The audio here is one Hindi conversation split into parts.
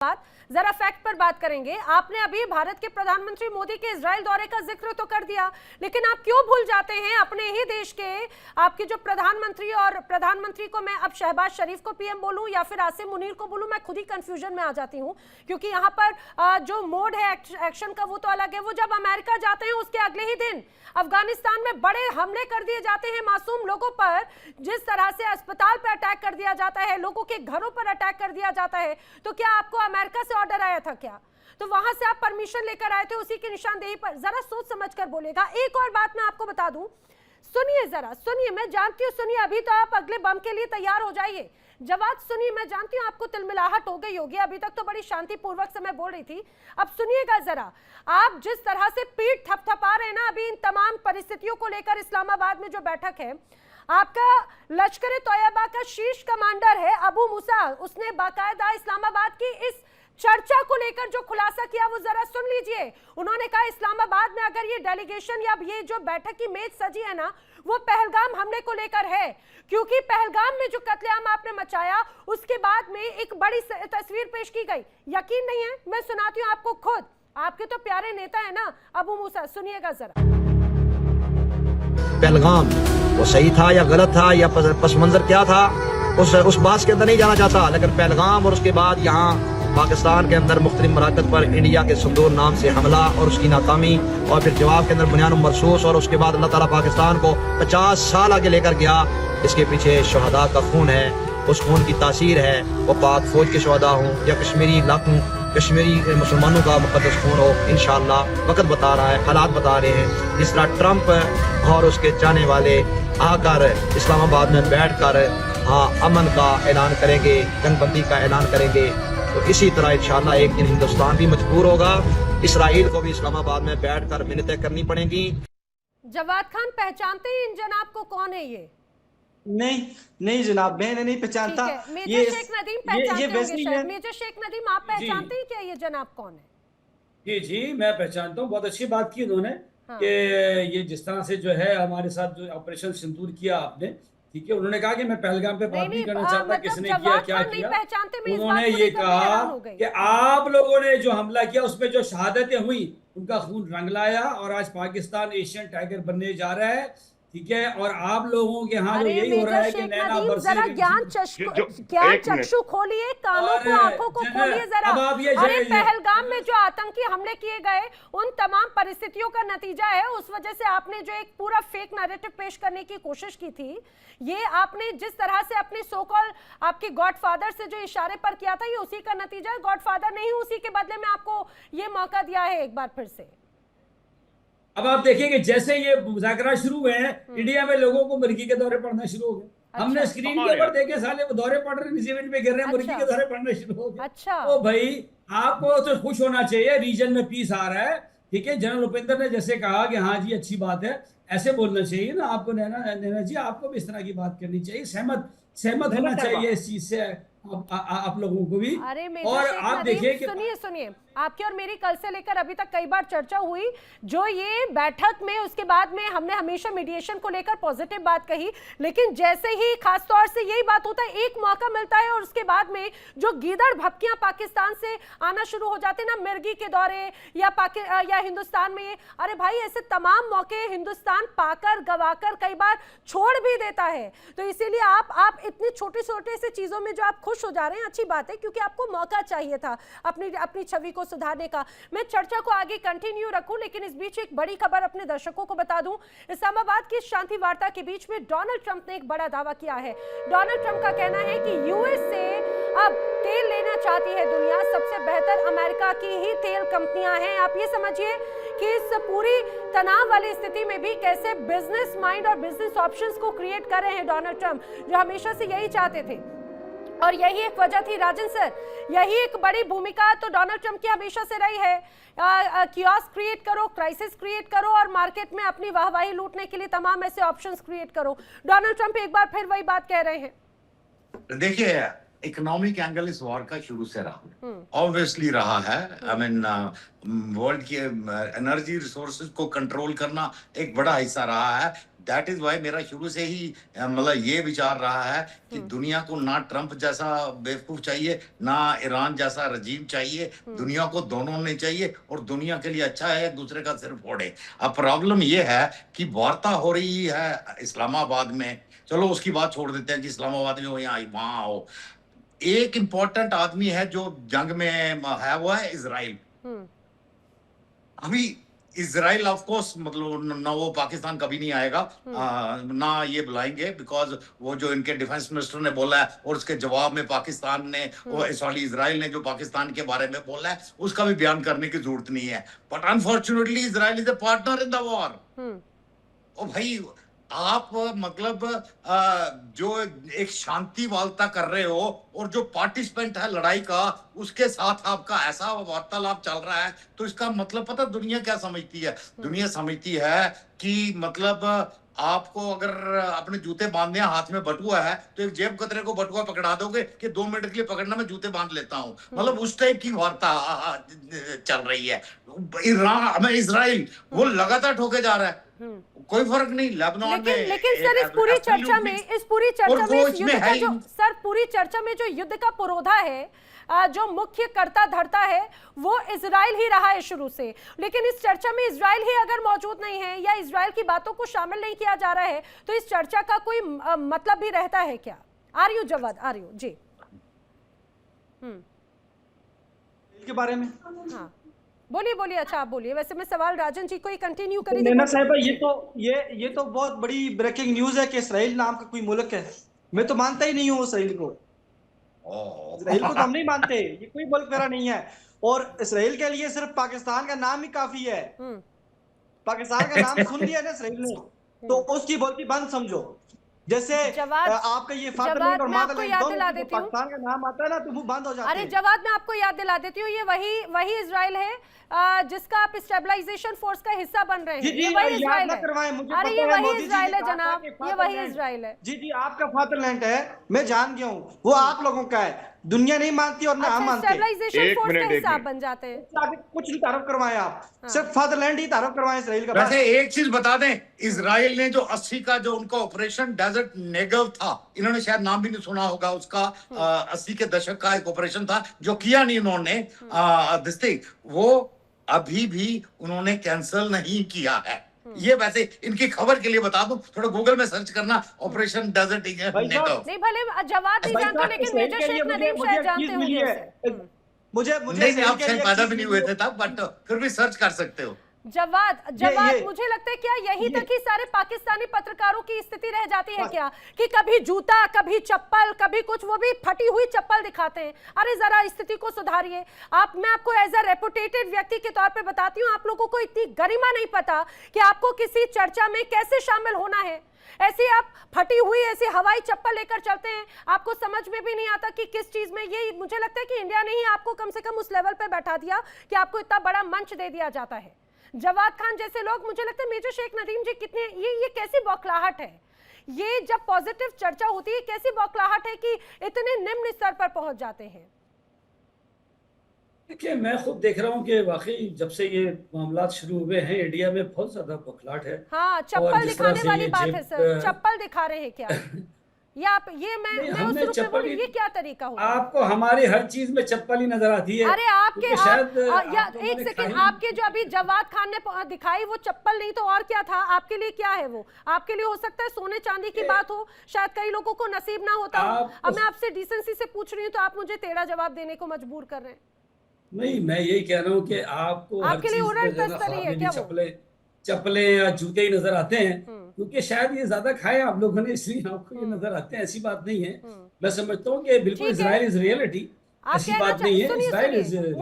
बात जरा फैक्ट पर बात करेंगे। आपने अभी भारत के प्रधानमंत्री मोदी के इजराइल दौरे का जिक्र तो कर दिया, लेकिन आप क्यों भूल जाते हैं अपने ही देश के आपके जो प्रधानमंत्री, और प्रधानमंत्री को मैं अब शहबाज शरीफ को पीएम बोलूं या फिर आसिम मुनीर को बोलूं, मैं खुद ही कंफ्यूजन में आ जाती हूं, क्योंकि यहाँ पर जो मोड है एक्शन का वो तो अलग है। वो जब अमेरिका जाते हैं उसके अगले ही दिन अफगानिस्तान में बड़े हमले कर दिए जाते हैं मासूम लोगों पर, जिस तरह से अस्पताल पर अटैक कर दिया जाता है, लोगों के घरों पर अटैक कर दिया जाता है, तो क्या आपको अमेरिका से ऑर्डर आया था क्या? तो वहां से आप परमिशन लेकर आए थे, उसी की निशानदेही पर। जरा सोच समझ कर बोलेगा। एक और बात मैं आपको बता दूं, सुनिए जरा, सुनिए, मैं जानती हूँ, सुनिए, अभी तो आप अगले बम के लिए तैयार हो जाइए। जवाब सुनिए, मैं जानती हूँ आपको तिलमिलाहट हो गई होगी, अभी तक तो बड़ी शांतिपूर्वक से मैं बोल रही थी। अब सुनिएगा जरा, आप जिस तरह से पीठ थपथपा रहे हैं ना अभी इन तमाम परिस्थितियों को लेकर, इस्लामाबाद में जो बैठक है, आपका लश्कर तैयबा का शीर्ष कमांडर है अबू मूसा, उसने बाकायदा इस्लामाबाद की इस चर्चा को लेकर जो खुलासा किया वो जरा सुन लीजिए। उन्होंने कहा इस्लामाबाद में अगर ये डेलीगेशन या ये जो बैठक की मेज सजी है ना, वो पहलगाम हमले को लेकर है, क्योंकि पहलगाम में जो कत्लेआम आपने मचाया उसके बाद में एक बड़ी तस्वीर पेश की गई। यकीन नहीं है, मैं सुनाती हूँ आपको खुद, आपके तो प्यारे नेता है ना अबू मूसा, सुनिएगा जरा। पहलगाम वो सही था या गलत था या पस मंजर क्या था, उस बात के अंदर नहीं जाना चाहता, लेकिन पहलगाम और उसके बाद यहाँ पाकिस्तान के अंदर मुख्तलिफ मराकज़ पर इंडिया के संदूर नाम से हमला और उसकी नाकामी, और फिर जवाब के अंदर बुनियाद मरसूस, और उसके बाद अल्लाह ताला पाकिस्तान को 50 साल आगे लेकर गया। इसके पीछे शहदा का खून है, उस खून की तासीर है, वो पाक फौज के शहदा हों या कश्मीरी लाखों कश्मीरी मुसलमानों का मुकद्दस खून हो, इंशाअल्लाह वक्त बता रहा है, हालात बता रहे हैं। जिस तरह ट्रंप और उसके चाहने वाले आकर इस्लामाबाद में बैठकर अमन का ऐलान करेंगे, जंगबंदी का ऐलान करेंगे, तो इसी तरह इंशाअल्लाह एक दिन हिंदुस्तान भी मजबूर होगा, इसराइल को भी इस्लामाबाद में बैठकर मिन्नतें करनी पड़ेंगी। जवाद खान, पहचानते हैं इन जनाब को? कौन है ये? नहीं जनाब, मैं नहीं पहचानता। मेजर शेख नदीम पहचानते होंगे शायद। मेजर शेख नदीम, आप पहचानते हैं क्या ये जनाब कौन है? जी जी, मैं पहचानता हूँ। बहुत अच्छी बात की उन्होंने कि ये जिस तरह से जो है हमारे साथ जो ऑपरेशन सिंदूर किया आपने, ठीक है, उन्होंने कहा कि मैं पहलगाम पे बात नहीं करना चाहता, किसने किया क्या किया। उन्होंने ये कहा कि आप लोगों ने जो हमला किया उसमें जो शहादतें हुई उनका खून रंग लाया, और आज पाकिस्तान एशियन टाइगर बनने जा रहा है, ठीक है, और आप लोगों के यहाँ जो यही हो रहा है कि नैना जरा ज्ञान चक्षु खोलिए, कानों को, आंखों को खोलिए जरा। अरे पहलगाम में जो आतंकी हमले किए गए उन तमाम परिस्थितियों का नतीजा है, उस वजह से आपने जो एक पूरा फेक नैरेटिव पेश करने की कोशिश की थी, ये आपने जिस तरह से अपने सो कॉल आपके गॉडफादर से जो इशारे पर किया था, ये उसी का नतीजा है। गॉडफादर नहीं, उसी के बदले में आपको ये मौका दिया है एक बार फिर से। अब आप देखिए जैसे ये मुज़ाकरा शुरू हुए हैं, इंडिया में लोगों को मुर्गी के दौरे पड़ना शुरू हो गए। अच्छा। हमने स्क्रीन के ऊपर देखे साले वो दौरे पड़ रहे, न्यूजीलैंड पे गिर रहे हैं। अच्छा। मुर्गी के दौरे पड़ने शुरू हो गए। अच्छा। तो भाई आपको तो खुश होना चाहिए, रीजन में पीस आ रहा है, ठीक है। जनरल उपेंद्र ने जैसे कहा कि हाँ जी अच्छी बात है, ऐसे बोलना चाहिए ना आपको। नैना जी, आपको भी इस तरह की बात करनी चाहिए, सहमत होना चाहिए इस चीज से आप लोगों को भी। और आप देखिए कि सुनिए, आपकी और मेरी कल से लेकर अभी तक कई बार चर्चा हुई, जो ये बैठक में उसके बाद में हमने हमेशा मीडिएशन को लेकर पॉजिटिव बात कही, लेकिन जैसे ही खास तौर से यही बात होता है, एक मौका मिलता है और उसके बाद में जो गीदड़ भपकियां पाकिस्तान से आना शुरू हो जाते ना, मिर्गी के दौरे या हिंदुस्तान में, अरे भाई ऐसे तमाम मौके हिंदुस्तान पाकर गवाकर कई बार छोड़ भी देता है। तो इसीलिए आप इतनी छोटी छोटी सी चीजों में जो आप खुश हो जा रहे हैं, अच्छी बात है, क्योंकि आपको मौका चाहिए था अपनी छवि को सुधारने का। मैं चर्चा को आगे कंटिन्यू रखूं, लेकिन इस बीच एक बड़ी खबर अपने दर्शकों को बता दूं। इस्लामाबाद की शांति वार्ता के बीच में डोनाल्ड ट्रंप ने एक बड़ा दावा किया है। डोनाल्ड ट्रंप का कहना है कि यूएस से अब तेल लेना चाहती है दुनिया, सबसे बेहतर अमेरिका की ही तेल कंपनियां हैं। आप ये समझिए कि इस पूरी तनाव वाली स्थिति में भी कैसे बिजनेस माइंड और बिजनेस ऑप्शंस को क्रिएट कर रहे हैं डोनाल्ड ट्रंप, जो हमेशा से यही चाहते थे। और यही एक वजह थी राजन सर, यही एक बड़ी भूमिका तो डोनाल्ड ट्रंप की हमेशा से रही है। कियोस्क क्रिएट करो, क्राइसिस क्रिएट करो, और मार्केट में अपनी वाहवाही लूटने के लिए तमाम ऐसे ऑप्शंस क्रिएट करो। डोनाल्ड ट्रंप एक बार फिर वही बात कह रहे हैं। देखिए, इकोनॉमिक एंगल इस वॉर का शुरू से रहा, ऑब्वियसली रहा है। आई मीन वर्ल्ड की एनर्जी रिसोर्सेज को कंट्रोल करना एक बड़ा हिस्सा रहा है। दैट इज वाई मेरा शुरू से ही मतलब ये विचार रहा है कि दुनिया को ना ट्रंप जैसा बेवकूफ चाहिए, ना ईरान जैसा रजीम चाहिए, दुनिया को दोनों नहीं चाहिए, और दुनिया के लिए अच्छा है दूसरे का सिर फोड़े। अब प्रॉब्लम ये है कि वार्ता हो रही है इस्लामाबाद में, चलो उसकी बात छोड़ देते हैं कि इस्लामाबाद में हो या वहां हो। एक इंपॉर्टेंट आदमी है जो जंग में है, वो है इजराइल। अभी इजराइल ऑफ कोर्स मतलब ना वो पाकिस्तान कभी नहीं आएगा, ना ये बुलाएंगे, बिकॉज वो जो इनके डिफेंस मिनिस्टर ने बोला है और उसके जवाब में पाकिस्तान ने सॉरी इजराइल ने जो पाकिस्तान के बारे में बोला है उसका भी बयान करने की जरूरत नहीं है। But unfortunately Israel is a partner in the war. ओ भाई, आप मतलब जो एक शांति वार्ता कर रहे हो और जो पार्टिसिपेंट है लड़ाई का उसके साथ आपका ऐसा वार्तालाप चल रहा है, तो इसका मतलब पता दुनिया क्या समझती है? दुनिया समझती है कि मतलब आपको अगर अपने जूते बांधने हाथ में बटुआ है तो एक जेब कतरे को बटुआ पकड़ा दोगे कि 2 मिनट के लिए पकड़ना, मैं जूते बांध लेता हूँ। मतलब उस टाइप की वार्ता चल रही है। ईरान में इजराइल वो लगातार ठोके जा रहा है, कोई फर्क नहीं। लेबनान में लेकिन सर इस पूरी चर्चा में इस युद्ध का जो सर पूरी चर्चा में जो युद्ध का पुरोधा है, जो मुख्य कर्ता धर्ता है वो इजराइल ही रहा है शुरू से। लेकिन इस चर्चा में इजराइल ही अगर मौजूद नहीं है या इजराइल की बातों को शामिल नहीं किया जा रहा है तो इस चर्चा का कोई मतलब भी रहता है क्या? Are you Jawad, are you जी? के बारे में हाँ बोलिए बोलिए। अच्छा आप बोलिए। वैसे मैं सवाल राजन जी को ही कंटिन्यू करी। नैना साहिबा, ये तो बहुत बड़ी ब्रेकिंग न्यूज है कि इसराइल नाम का कोई मुल्क है। मैं तो मानता ही नहीं हूँ इसराइल को। इसराइल को तो हम नहीं मानते, ये कोई मुल्क मेरा नहीं है। और इसराइल के लिए सिर्फ पाकिस्तान का नाम ही काफी है। पाकिस्तान का नाम सुन लिया ना इसराइल ने तो उसकी बोलती बंद समझो। जैसे आपका ये फादरलैंड और मदरलैंड दोनों पाकिस्तान का नाम आता है ना तो वो बंद हो जाता है। अरे जवाद, मैं आपको याद दिला देती हूँ, ये वही इजराइल है जिसका आप स्टेबलाइजेशन फोर्स का हिस्सा बन रहे हैं। ये वही इजराइल है। अरे ये वही इजराइल है जनाब, ये वही इजराइल है। जी जी, आपका फादरलैंड है, मैं जान गया हूँ, वो आप लोगों का है। दुनिया नहीं मानती और ना हम मानते। स्टेबलाइजेशन फोर्स का हिस्सा बन जाते हैं। कुछ नहीं तारुफ करवाए आप, सिर्फ फादरलैंड ही तारुफ करवाए इसराइल का। वैसे एक चीज बता दें, इजराइल ने जो 80 का जो उनका ऑपरेशन डेजर्ट नेगव था, इन्होंने शायद नाम भी नहीं सुना होगा उसका, 80 के दशक का एक ऑपरेशन था जो किया नहीं उन्होंने वो अभी भी उन्होंने कैंसिल नहीं किया है। ये वैसे इनकी खबर के लिए बता दूं, थोड़ा गूगल में सर्च करना ऑपरेशन डेजर्ट नेगव। नहीं भले जवाब नहीं जानते लेकिन मेजर शेख नदीम शायद जानते होंगे। मुझे नहीं, आप शायद पैदा भी नहीं हुए थे तब, बट फिर भी सर्च कर सकते हो। जवाद मुझे लगता है क्या यहीं तक ही सारे पाकिस्तानी पत्रकारों की स्थिति रह जाती है क्या कि कभी जूता, कभी चप्पल, कभी कुछ, वो भी फटी हुई चप्पल दिखाते हैं। अरे जरा स्थिति को सुधारिए आप। मैं आपको एज अ रेपुटेटेड व्यक्ति के तौर पे बताती हूँ, आप लोगों को इतनी गरिमा नहीं पता कि आपको किसी चर्चा में कैसे शामिल होना है। ऐसे आप फटी हुई ऐसी हवाई चप्पल लेकर चलते हैं, आपको समझ में भी नहीं आता कि किस चीज में। ये मुझे लगता है कि इंडिया ने ही आपको कम से कम उस लेवल पे बैठा दिया कि आपको इतना बड़ा मंच दे दिया जाता है। जवाद खान जैसे लोग, मुझे लगता है मेजर शेख नदीम जी कितने, ये कैसी बौखलाहट है। ये जब पॉजिटिव चर्चा होती है कैसी बौखलाहट है कि इतने निम्न स्तर पर पहुंच जाते हैं। देखिए, मैं खुद देख रहा हूँ कि वाकई जब से ये मामला शुरू हुए हैं इंडिया में बहुत ज्यादा बौखलाहट है। हाँ, चप्पल दिखाने वाली बात है सर। चप्पल दिखा रहे हैं क्या? मैं उस रूप में ये क्या तरीका होता है? आपको हमारी हर चीज में चप्पल ही नजर आती है। अरे आपके एक सेकंड, आपके जो अभी जवाद खान ने दिखाई वो चप्पल नहीं तो और क्या था? आपके लिए क्या है वो? आपके लिए हो सकता है सोने चांदी की बात हो, शायद कई लोगों को नसीब ना होता हो। अब मैं आपसे डिसेंसी से पूछ रही हूँ तो आप मुझे टेढ़ा जवाब देने को मजबूर कर रहे हैं। नहीं, मैं यही कह रहा हूँ कि आपको आपके लिए उड़न तस्तरी है क्या? चप्पलें या जूते ही नजर आते हैं क्योंकि शायद ये ज्यादा खाए आप लोगों ने, इसलिए आपको ये नजर आते हैं। ऐसी बात नहीं है। मैं समझता हूँ कि बिल्कुल इजराइल इज रियलिटी, ऐसी बात नहीं है। इजराइल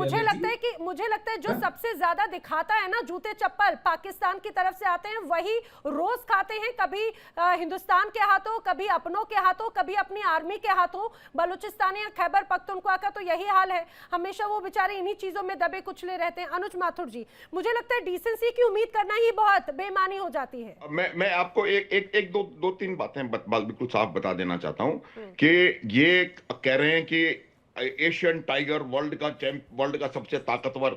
मुझे लगता है जो सबसे ज्यादा दिखाता है ना जूते चप्पल, पाकिस्तान की तरफ से आते हैं, वही रोज खाते हैं, कभी हिंदुस्तान के हाथों, कभी अपनों के हाथों, कभी अपनी आर्मी के हाथों। बलूचिस्तान या खैबर पख्तूनख्वा का तो यही हाल है, हमेशा वो बेचारे इन्हीं चीजों में दबे कुचले रहते हैं। अनुज माथुर जी, मुझे लगता है डिसेंसी की उम्मीद करना ही बहुत बेईमानी हो जाती है। मैं आपको एक दो तीन बातें बिल्कुल साफ बता देना चाहता हूँ कि ये कह रहे हैं कि एशियन टाइगर, वर्ल्ड का सबसे ताकतवर।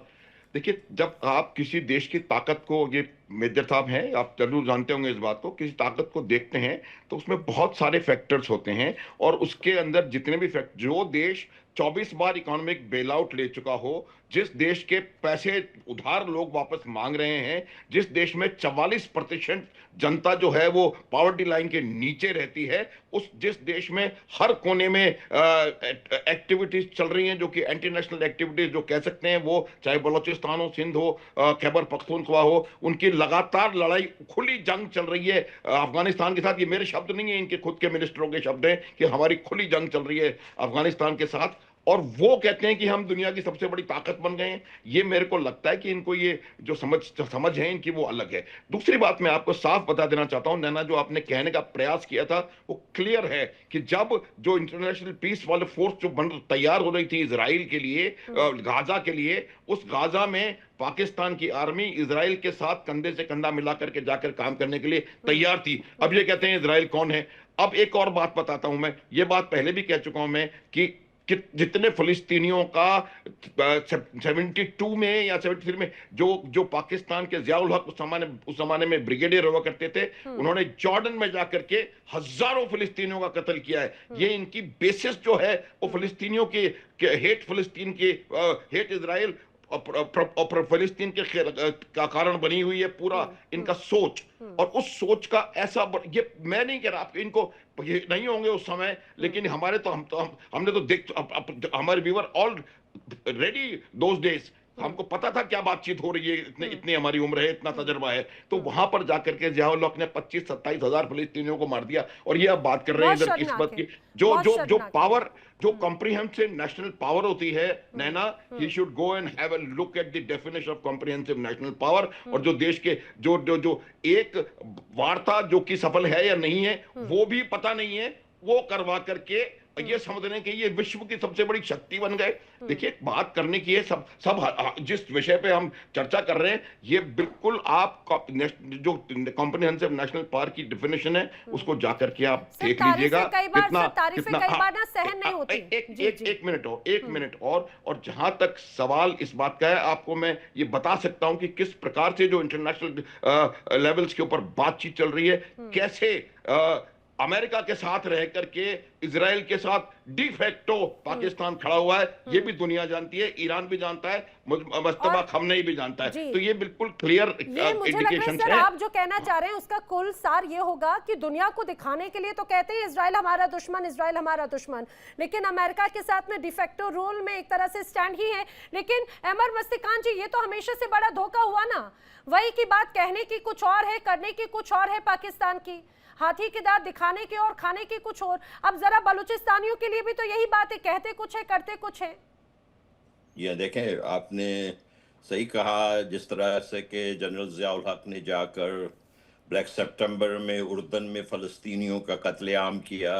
देखिए, जब आप किसी देश की ताकत को ये मेजर साहब हैं, आप जरूर जानते होंगे इस बात को, किसी ताकत को देखते हैं तो उसमें बहुत सारे फैक्टर्स होते हैं, और उसके अंदर जितने भी फैक्टर, जो देश 24 बार इकोनॉमिक बेल आउट ले चुका हो, जिस देश के पैसे उधार लोग वापस मांग रहे हैं, जिस देश में 44% जनता जो है वो पॉवर्टी लाइन के नीचे रहती है, जिस देश में हर कोने में एक्टिविटीज चल रही हैं जो कि एंटी नेशनल एक्टिविटीज जो कह सकते हैं, वो चाहे बलोचिस्तान हो, सिंध हो, खैबर पख्तूनख्वा हो, उनकी लगातार लड़ाई, खुली जंग चल रही है अफगानिस्तान के साथ। ये मेरे शब्द नहीं है, इनके खुद के मिनिस्टरों के शब्द हैं कि हमारी खुली जंग चल रही है अफगानिस्तान के साथ, और वो कहते हैं कि हम दुनिया की सबसे बड़ी ताकत बन गए हैं। ये मेरे को लगता है कि इनको ये जो समझ है इनकी वो अलग है। दूसरी बात मैं आपको साफ बता देना चाहता हूं, नैना, जो आपने कहने का प्रयास किया था वो क्लियर है कि जब जो इंटरनेशनल पीस वाले फोर्स जो तैयार हो रही थी इजराइल के लिए, गाजा के लिए, उस गाजा में पाकिस्तान की आर्मी इजराइल के साथ कंधे से कंधा मिला करके जाकर काम करने के लिए तैयार थी। अब ये कहते हैं इजराइल कौन है। अब एक और बात बताता हूं मैं, ये बात पहले भी कह चुका हूं मैं कि जितने फिलिस्तीनियों का 72 में या 73 में जो पाकिस्तान के जियाउल हक उस जमाने में ब्रिगेडियर हुआ करते थे, उन्होंने जॉर्डन में जाकर के हजारों फिलिस्तीनियों का कत्ल किया है। ये इनकी बेसिस जो है वो फिलिस्तीनियों के हेट, फिलिस्तीन के हेट इजराइल और फिलिस्तीन के का कारण बनी हुई है पूरा इनका सोच। और उस सोच का ऐसा ये मैं नहीं कह रहा आपको, इनको ये नहीं होंगे उस समय, लेकिन हमारे तो हमने तो हमारे viewer all ready those days, हमको पता था क्या बातचीत हो रही है, इतनी हमारी उम्र है, इतना तजर्बा है। तो वहां पर जाकर के जियाउल हक ने 25-27 हजार फिलिस्तीनियों को मार दिया। और ये अब बात कर रहे हैं इधर किस्मत की, जो पावर, जो कॉम्प्रिहेंसिव नेशनल पावर होती है, Naina, he should go and have a look at the definition of comprehensive national power. और जो देश के जो एक वार्ता जो कि सफल है या नहीं है वो भी पता नहीं है, वो करवा करके ये समझ रहे हैं कि ये विश्व की सबसे बड़ी शक्ति बन गए। देखिए, बात करने की है, सब जिस विषय पे हम चर्चा कर रहे हैं, ये बिल्कुल आप जो कॉम्प्रिहेंसिव नेशनल पावर की डेफिनेशन है उसको जाकर के आप देख लीजिएगा। एक मिनट और जहां तक सवाल इस बात का है, आपको मैं ये बता सकता हूं कि किस प्रकार से जो इंटरनेशनल लेवल्स के ऊपर बातचीत चल रही है, कैसे अमेरिका के साथ रह करके इजराइल के साथ डिफेक्टो पाकिस्तान खड़ा हुआ है। ये भी दुनिया जानती है, ईरान भी जानता है, मुस्तफा खमनेई भी जानता है। तो ये बिल्कुल क्लियर इंडिकेशन है। आप जो कहना चाह रहे हैं उसका कुल सार ये होगा कि दुनिया को दिखाने के लिए तो कहते हैं इजराइल हमारा दुश्मन, इजराइल हमारा दुश्मन, लेकिन अमेरिका के साथ में डिफेक्टो रोल में एक तरह से स्टैंड ही है। लेकिन अमर मस्तिकान जी, ये तो हमेशा से बड़ा धोखा हुआ ना, वही की बात कहने की कुछ और है, करने की कुछ और है, पाकिस्तान की हाथी के दांत दिखाने के और खाने के कुछ और। अब जरा बलूचिस्तानियों के लिए भी तो यही बात है, कहते कुछ है करते कुछ है। ये देखें, आपने सही कहा, जिस तरह से कि जनरल जियाउल हक ने जाकर ब्लैक सितंबर में उर्दन में फ़लस्तीनियों का कत्लेआम किया,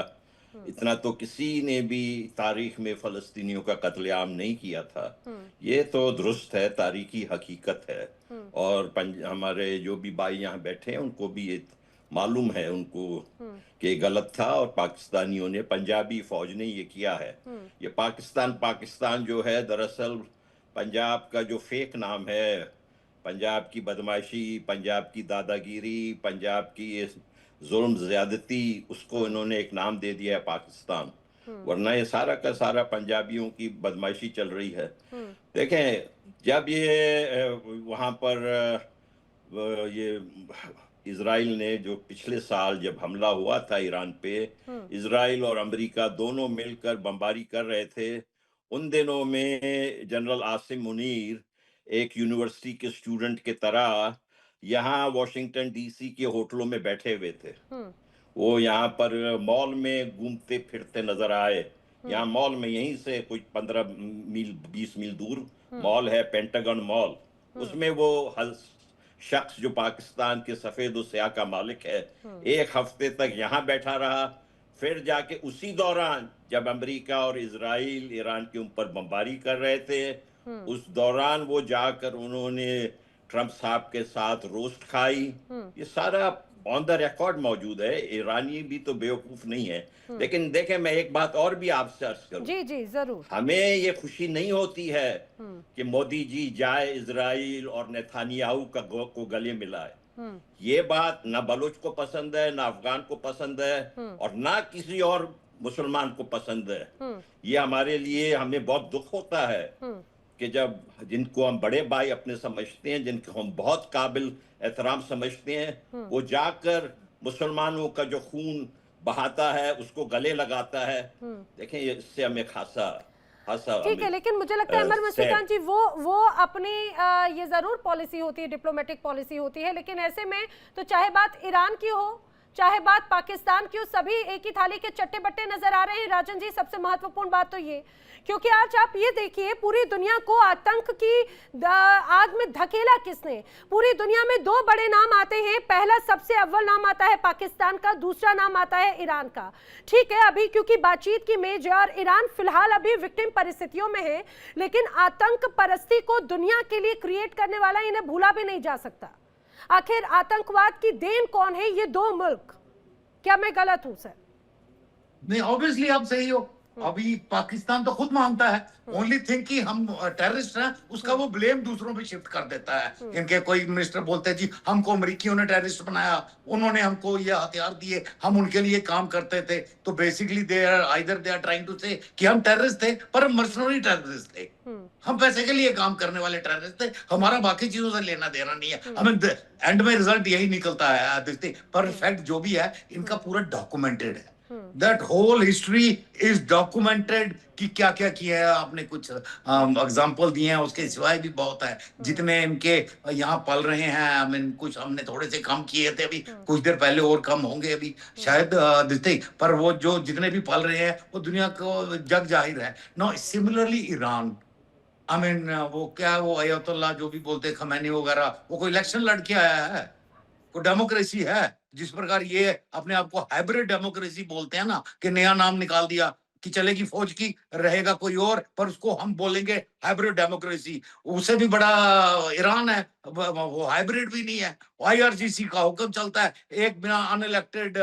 इतना तो किसी ने भी तारीख में फ़लस्तीनियों का कत्लेआम नहीं किया था। ये तो दुरुस्त है, तारीखी हकीकत है। और हमारे जो भी भाई यहाँ बैठे हैं उनको भी ये मालूम है उनको कि गलत था, और पाकिस्तानियों ने, पंजाबी फौज ने ये किया है। ये पाकिस्तान जो है, दरअसल पंजाब का जो फेक नाम है, पंजाब की बदमाशी, पंजाब की दादागिरी, पंजाब की ये जुल्म ज्यादती, उसको इन्होंने एक नाम दे दिया है पाकिस्तान। वरना ये सारा का सारा पंजाबियों की बदमाशी चल रही है। देखें, जब ये वहाँ पर ये इजराइल ने जो पिछले साल जब हमला हुआ था ईरान पे, इजराइल और अमेरिका दोनों मिलकर बमबारी कर रहे थे, उन दिनों में जनरल आसिम मुनीर एक यूनिवर्सिटी के स्टूडेंट के तरह यहाँ वॉशिंगटन डीसी के होटलों में बैठे हुए थे। वो यहाँ पर मॉल में घूमते फिरते नजर आए। यहाँ मॉल में यहीं से कुछ 15 मील 20 मील दूर मॉल है, पेंटागन मॉल। उसमें वो शख्स जो पाकिस्तान के सफेद और स्याह का मालिक है, एक हफ्ते तक यहाँ बैठा रहा। फिर जाके उसी दौरान जब अमेरिका और इजराइल ईरान के ऊपर बमबारी कर रहे थे, उस दौरान वो जाकर उन्होंने ट्रंप साहब के साथ रोस्ट खाई। ये सारा ऑन द रिकॉर्ड मौजूद है। ईरानी भी तो बेवकूफ नहीं है। लेकिन देखें, मैं एक बात और भी आपसे अर्ज करूं। जी जी जरूर। हमें ये खुशी नहीं होती है कि मोदी जी जाए इजराइल और नेतान्याहू को गले मिलाए। ये बात ना बलूच को पसंद है, ना अफगान को पसंद है, और ना किसी और मुसलमान को पसंद है। ये हमारे लिए, हमें बहुत दुख होता है कि जब जिनको हम बड़े भाई अपने समझते हैं, जिनको हम बहुत काबिल एहतराम समझते हैं, वो जाकर मुसलमानों का जो खून बहाता है उसको गले लगाता है। देखें, इससे हमें खासा ठीक है, लेकिन मुझे लगता है अमर मुस्कान जी वो अपनी ये जरूर पॉलिसी होती है, डिप्लोमेटिक पॉलिसी होती है, लेकिन ऐसे में तो चाहे बात ईरान की हो चाहे बात पाकिस्तान की हो, सभी एक ही थाली के चट्टे बट्टे नजर आ रहे हैं। राजन जी, सबसे महत्वपूर्ण बात तो ये, क्योंकि आज आप ये देखिए पूरी दुनिया को आतंक की आग में धकेला किसने। पूरी दुनिया में दो बड़े नाम आते हैं, पहला सबसे अव्वल नाम आता है पाकिस्तान का, दूसरा नाम आता है ईरान का। ठीक है, अभी क्योंकि बातचीत की मेज है और ईरान फिलहाल अभी विक्टिम परिस्थितियों में है, लेकिन आतंक परस्ती को दुनिया के लिए क्रिएट करने वाला इन्हें भूला भी नहीं जा सकता। आखिर आतंकवाद की देन कौन है? ये दो मुल्क। क्या मैं गलत हूं सर? नहीं, ऑब्वियसली आप सही हो। अभी पाकिस्तान तो खुद मानता है, ओनली थिंग कि हम टेररिस्ट हैं, उसका वो ब्लेम दूसरों पे शिफ्ट कर देता है। इनके कोई मिनिस्टर बोलते हैं जी हमको अमेरिकियों ने टेररिस्ट बनाया, उन्होंने हमको ये हथियार दिए, हम उनके लिए काम करते थे। तो basically they are trying to say कि हम टेररिस्ट थे, पर हम मर्सनरी टेररिस्ट थे। हम पैसे के लिए काम करने वाले टेररिस्ट थे, हमारा बाकी चीजों से लेना देना नहीं है। हमें एंड में रिजल्ट यही निकलता है। पर फैक्ट जो भी है, इनका पूरा डॉक्यूमेंटेड है। That whole history is documented कि क्या क्या किया है। आपने कुछ एग्जाम्पल दिए हैं, उसके सिवाय भी बहुत है जितने इनके यहाँ पल रहे हैं। I mean, कुछ हमने थोड़े से कम किए थे, अभी कुछ देर पहले और कम होंगे अभी शायद दिखते, पर वो जो जितने भी पल रहे हैं वो दुनिया को जग जाहिर है। No, similarly Iran, I mean, वो क्या, वो अयतुल्लाह जो भी बोलते खमैनी वगैरह, वो कोई इलेक्शन लड़के आया है? कोई डेमोक्रेसी है? जिस प्रकार ये अपने आप को हाइब्रिड डेमोक्रेसी बोलते हैं ना, कि नया नाम निकाल दिया कि चलेगी फौज की, रहेगा कोई और, पर उसको हम बोलेंगे हाइब्रिड डेमोक्रेसी। उससे भी बड़ा ईरान है, वो हाइब्रिड भी नहीं है। IRGC का हुक्म चलता है, एक बिना अनइलेक्टेड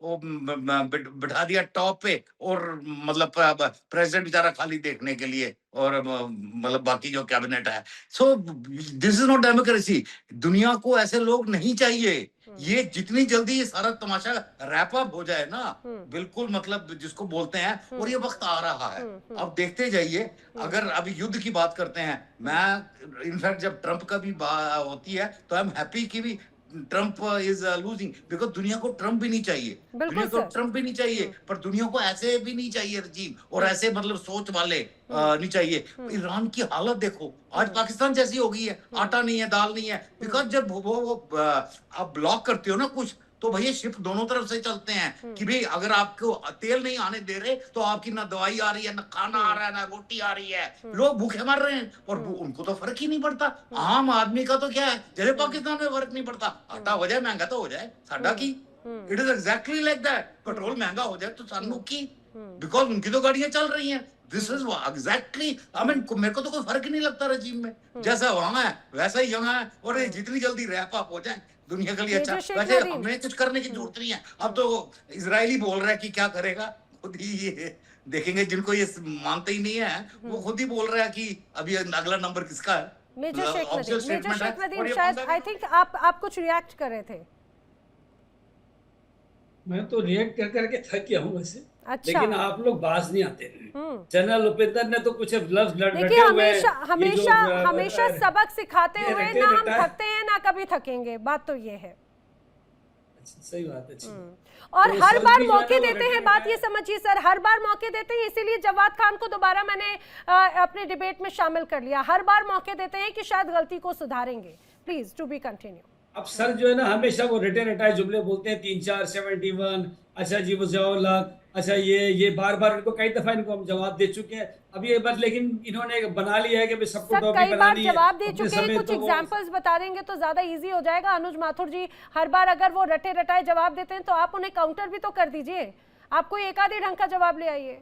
बिठा दिया टॉप पे, और मतलब प्रेसिडेंट बेचारा खाली देखने के लिए, और मतलब बाकी जो कैबिनेट है। So this is not democracy. दुनिया को ऐसे लोग नहीं चाहिए। ये जितनी जल्दी ये सारा तमाशा रैप अप हो जाए ना, बिल्कुल मतलब जिसको बोलते हैं, और ये वक्त आ रहा है। अब देखते जाइए। अगर अभी युद्ध की बात करते हैं, मैं इनफैक्ट जब ट्रंप का भी होती है तो आई एम हैप्पी कि भी ट्रंप इज लूजिंग, बिकॉज दुनिया को ट्रंप भी नहीं चाहिए, दुनिया को ट्रंप भी नहीं चाहिए, पर दुनिया को ऐसे भी नहीं चाहिए रजीम, और ऐसे मतलब सोच वाले नहीं चाहिए। ईरान की हालत देखो, आज पाकिस्तान जैसी हो गई है, आटा नहीं है, दाल नहीं है, बिकॉज जब वो आप ब्लॉक करते हो ना कुछ, तो भैया शिप दोनों तरफ से चलते हैं कि भाई अगर आपको तेल नहीं आने दे रहे तो आपकी ना दवाई आ रही है, ना खाना आ रहा है, ना रोटी आ रही है, लोग भूखे मर रहे हैं, और उनको तो फर्क ही नहीं पड़ता। आम आदमी का तो क्या है, जैसे पाकिस्तान में फर्क नहीं पड़ता, आटा हो जाए महंगा तो हो जाए, साडा की। It is exactly like that. Petrol महंगा हो जाए तो सानू की, बिकॉज उनकी तो गाड़ियां चल रही हैं। This is exactly, I mean मेरे को तो कोई फर्क ही नहीं लगता रजीम में, जैसा वहां है वैसा ही यहाँ है, और जितनी जल्दी रैप अप हो जाए दुनिया के लिए अच्छा। वैसे हमें कुछ करने की जरूरत नहीं है। अब तो इजरायली बोल रहा है कि क्या करेगा, खुद ही ये देखेंगे। जिनको ये मानते ही नहीं है वो खुद ही बोल रहा है कि अभी अगला नंबर किसका है। मेजर शेख नदीम, शायद आई थिंक आप कुछ रिएक्ट कर रहे थे। मैं तो रिएक्ट कर करके थक गया हूँ वैसे। अच्छा। लेकिन आप लोग बाज नहीं आते हैं। जनरल उपेंद्र ने तो कुछ लफ्ज देखिए, हमेशा सबक सिखाते हुए ना हम थकते हैं ना कभी थकेंगे, बात तो ये है। सही बात है। और तो हर बार मौके देते हैं, बात ये समझिए सर, हर बार मौके देते हैं, इसीलिए जवाद खान को दोबारा मैंने अपने डिबेट में शामिल कर लिया। हर बार मौके देते हैं कि शायद गलती को सुधारेंगे। Please to be continue. अब सर जो है ना, हमेशा वो रटे जुमले बोलते हैं, 3 4 71, अच्छा जी वो ज़ियाउल-हक, अच्छा ये बार इनको कई दफा इनको हम जवाब दे चुके हैं। अब ये बात लेकिन इन्होंने बना लिया है कि सबको कई बार जवाब दे चुके हैं। कुछ एग्जांपल्स बता देंगे तो ज्यादा इजी हो जाएगा। अनुज माथुर जी, हर बार अगर वो रटे रटाए जवाब देते हैं तो आप उन्हें काउंटर भी तो कर दीजिए। आप कोई एक आधे ढंग का जवाब ले आइए।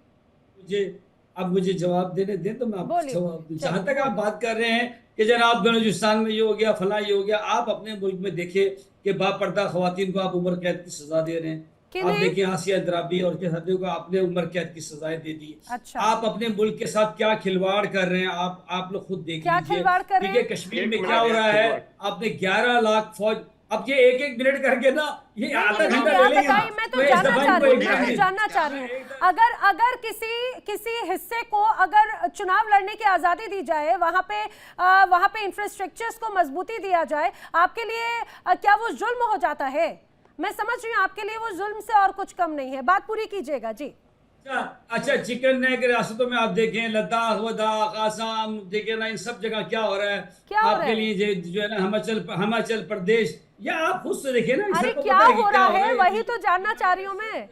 मुझे जवाब देने दें तो मैं आपको जवाब दूं। जहां तक आप बात कर रहे हैं कि जनाब बलूचिस्तान में ये हो गया, फला ये हो गया, आप अपने मुल्क में देखिए कि बापर्दा खवातीन को आप उम्र कैद की सजा दे रहे हैं। आप देखिए आसिया अंद्राबी और के साथियों को आपने उम्र कैद की सजाएं दे दी। अच्छा। आप अपने मुल्क के साथ क्या खिलवाड़ कर रहे हैं, आप लोग खुद देख लीजिए। कश्मीर में क्या हो रहा है। आपने 11 लाख फौज अब ये एक एक मिनट करके ना ये आधा घंटा ले आप लेंगे बताइए, ना। मैं तो इस जानना दफा चाह इनको रही हूँ, एक मैं मिनट तो दे। जानना चाह रही हूँ, अगर किसी हिस्से को अगर चुनाव लड़ने की आजादी दी जाए, वहां पे इंफ्रास्ट्रक्चर्स को मजबूती दिया जाए, आपके लिए क्या वो जुल्म हो जाता है? मैं समझ रही हूँ आपके लिए वो जुल्म से और कुछ कम नहीं है। बात पूरी कीजिएगा जी। अच्छा, चिकन नेक रियासतों में आप देखें, लद्दाख वद्दाख आसाम देखें ना, इन सब जगह क्या हो रहा है क्या हो रहा आपके है? लिए जो है ना हिमाचल प्रदेश, या आप खुद से देखिए ना, अरे सबको क्या पता है कि हो क्या रहा हो रहा है, वही तो जानना चाह रही हूँ मैं।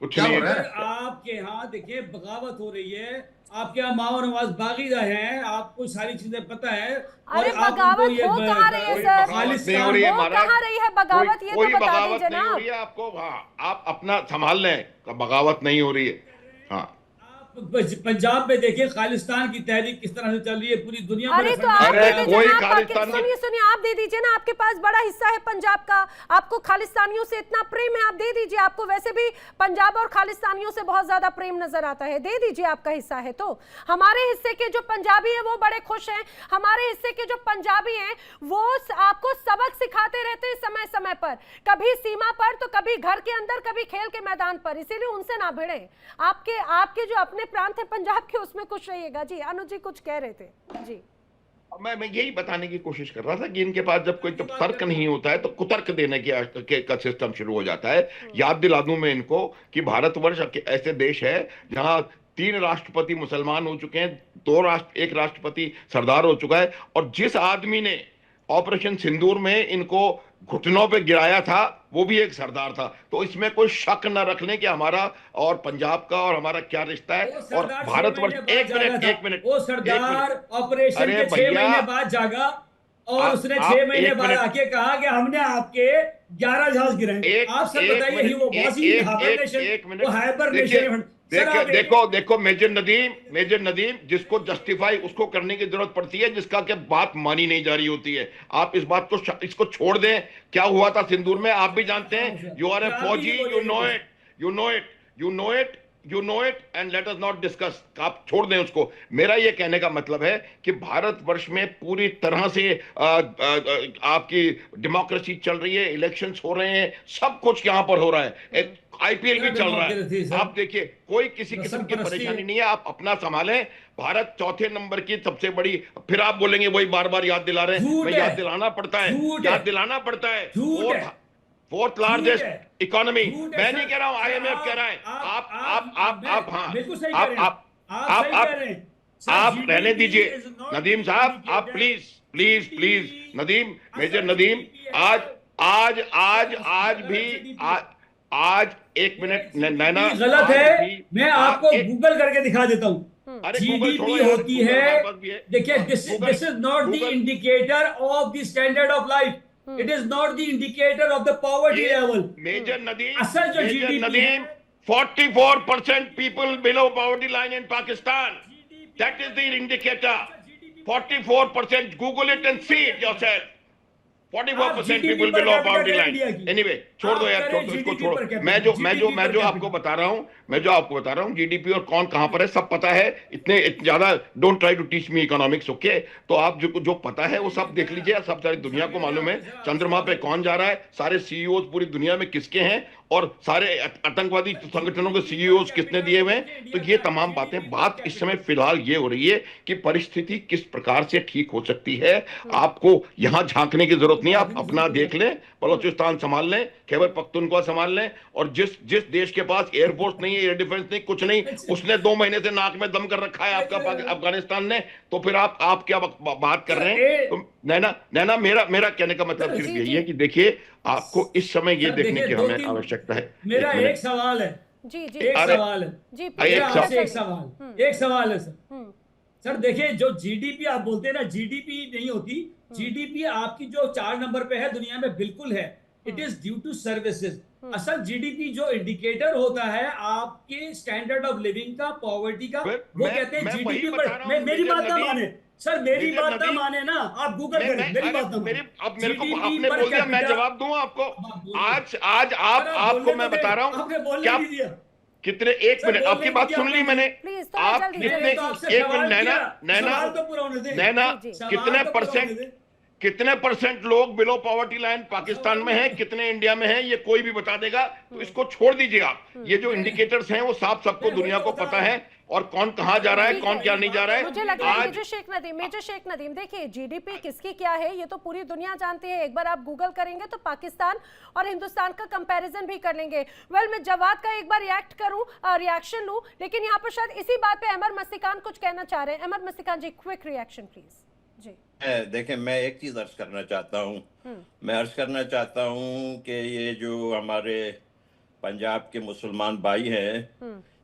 कुछ क्या नहीं हो रहा है। है? आपके यहाँ देखिए बगावत हो रही है, आपके यहाँ माओ नवाज बागीदा हैं, आपको सारी चीजें पता है। और अरे आप बगावत उनको ये हो कहाँ रही है कोई सर? बगावत नहीं हो रही है हो महाराज। कहाँ रही है बगावत, ये तो कोई बता बगावत दीजिए नहीं हो ना। रही है आपको। हाँ, आप अपना संभाल लें, बगावत नहीं हो रही है। हाँ, पंजाब में देखिए खालिस्तान की तहरीक किस तरह से चल रही है, पूरी दुनिया में अरे तो फरमा आप अरे दे रहा है। दीजिए कोई ना, आप खालिस्तान की- सुनिए आप दे दीजिए ना, आपके पास बड़ा हिस्सा है पंजाब का, आपको खालिस्तानियों से इतना प्रेम है, आप दे दीजिए। आपको वैसे भी पंजाब और खालिस्तानियों से बहुत ज्यादा प्रेम नजर आता है, दे दीजिए, आपका हिस्सा है तो। हमारे हिस्से के जो पंजाबी है वो बड़े खुश हैं, हमारे हिस्से के जो पंजाबी हैं वो आपको सबक सिखाते रहते हैं समय समय पर, कभी सीमा पर तो कभी घर के अंदर, कभी खेल के मैदान पर, इसीलिए उनसे ना भिड़े। आपके जो अपने प्रांत है पंजाब के, उसमें खुश रहिएगा जी। अनुज जी कुछ कह रहे थे जी। मैं यही बताने की कोशिश कर रहा था कि इनके पास जब तर्क नहीं होता है तो कुतर्क देने का सिस्टम शुरू हो जाता है। याद दिला दूं मैं इनको कि भारतवर्ष ऐसे देश है जहां 3 राष्ट्रपति मुसलमान हो चुके हैं, एक राष्ट्रपति सरदार हो चुका है, और जिस आदमी ने ऑपरेशन सिंदूर में इनको घुटनों पे गिराया था वो भी एक सरदार था। तो इसमें कोई शक न रख लें कि हमारा और पंजाब का और हमारा क्या रिश्ता है। और भारतवर्ष, एक मिनट वो सरदार ऑपरेशन अरे के 6 भैया, महीने बाद जागा और उसने आप 6 महीने एक बाद मिनट- आके कहा कि हमने आपके 11 जहाज गिराए। आप सब बताइए, ही वो वो हाइबरनेशन। देखो मेजर नदीम जिसको जस्टिफाई उसको करने की जरूरत पड़ती है, जिसका कि बात मानी नहीं जा रही होती है। आप इस बात को इसको छोड़ दें। क्या हुआ था सिंदूर में आप भी जानते हैं। यू आर ए फौजी, you know it and let us not discuss. आप छोड़ दें उसको। मेरा ये कहने का मतलब है कि भारतवर्ष में पूरी तरह से आपकी डेमोक्रेसी चल रही है, इलेक्शंस हो रहे हैं, सब कुछ यहां पर हो रहा है, आईपीएल भी चल रहा है। आप देखिए कोई किसी किस्म की परेशानी नहीं है। आप अपना संभालें। भारत 4थे नंबर की सबसे बड़ी, फिर आप बोलेंगे वही बार बार याद दिला रहे हैं। मैं याद दिलाना पड़ता है। 4th largest economy. मैं नहीं कह रहा हूं, आईएमएफ कह रहा है। आप रहने दीजिए नदीम साहब। आप प्लीज नदीम, मेजर नदीम, आज एक मिनट नैना, गलत है। मैं आपको गूगल करके दिखा देता हूँ। अरे जीडीपी होती है, देखिए, this is not the indicator of the standard of life, it is not the indicator of the poverty level. Major Nadeem, असल जो जीडीपी है, 44% people below poverty line in Pakistan. That is the indicator. 44%. Google it and see it yourself. 44% people below poverty line. Anyway, छोड़ दो यार, छोड़ दो इसको, छोड़ो। मैं जो आपको बता रहा हूँ जीडीपी और कौन कहां पर है सब पता है। इतने ज्यादा don't try to teach me economics, okay. तो आप जो पता है वो सब देख लीजिए। सब सारी दुनिया को मालूम है चंद्रमा पे कौन जा रहा है, सारे सीईओ पूरी दुनिया में किसके हैं, और सारे आतंकवादी संगठनों के सीईओ किसने दिए हुए हैं। तो ये तमाम बात इस समय फिलहाल ये हो रही है कि परिस्थिति किस प्रकार से ठीक हो सकती है। आपको यहां झांकने की जरूरत नहीं है। आप अपना देख लें, बलोचिस्तान संभाल लें, खैबर पख्तूनख्वा संभाल लें, और जिस देश के पास एयरफोर्स नहीं है, एयर डिफेंस नहीं, कुछ नहीं, उसने 2 महीने से नाक में दम कर रखा है आपका अफगानिस्तान ने। तो फिर आप क्या बात कर रहे हैं। तो नैना मेरा कहने का मतलब सिर्फ यही है कि देखिए आपको इस समय ये देखने की हमें आवश्यकता है। मेरा एक सवाल है जी एक सवाल है जी, एक सवाल है सर। देखिए, जो जीडीपी आप बोलते हैं ना, जीडीपी नहीं होती। जीडीपी आपकी जो 4 नंबर पे है दुनिया में, बिल्कुल है, it is due to services. असल जीडीपी जो इंडिकेटर होता है आपके स्टैंडर्ड ऑफ लिविंग का, पॉवर्टी का, वो कहते हैं जीडीपी पर। मेरी बात ना माने सर, मेरी बात ना माने ना, आप गूगल करें, मेरी बात ना माने। अब मेरे को आपने बोल दिया, मैं जवाब दूं आपको। आज आपको मैं बता रहा हूं क्या कितने, एक मिनट, आपकी बात सुन ली मैंने। आप कितने, एक मिनट नैना, कितने कितने परसेंट लोग बिलो पॉवर्टी लाइन पाकिस्तान में हैं, कितने इंडिया में हैं, ये कोई भी बता देगा। तो इसको छोड़ दीजिए आप। ये जो इंडिकेटर्स हैं वो साफ सबको दुनिया को पता है, और कौन कहां जा रहा है, कौन क्या नहीं जा रहा है। मुझे लग रहा है आज मेजर शेख नदीम देखिए, जीडीपी किसकी क्या है ये तो पूरी दुनिया जानती है। एक बार आप गूगल करेंगे तो पाकिस्तान और हिंदुस्तान का कंपैरिजन भी कर लेंगे। मैं जवाद का एक बार रिएक्शन लूं, लेकिन यहाँ पर शायद इसी बात पे अमर मस्तिकान कुछ कहना चाह रहे हैं। अमर मस्तिकान जी, क्विक रिएक्शन प्लीज जी। देखें, मैं एक चीज अर्ज करना चाहता हूँ। मैं अर्ज करना चाहता हूँ कि ये जो हमारे पंजाब के मुसलमान भाई हैं,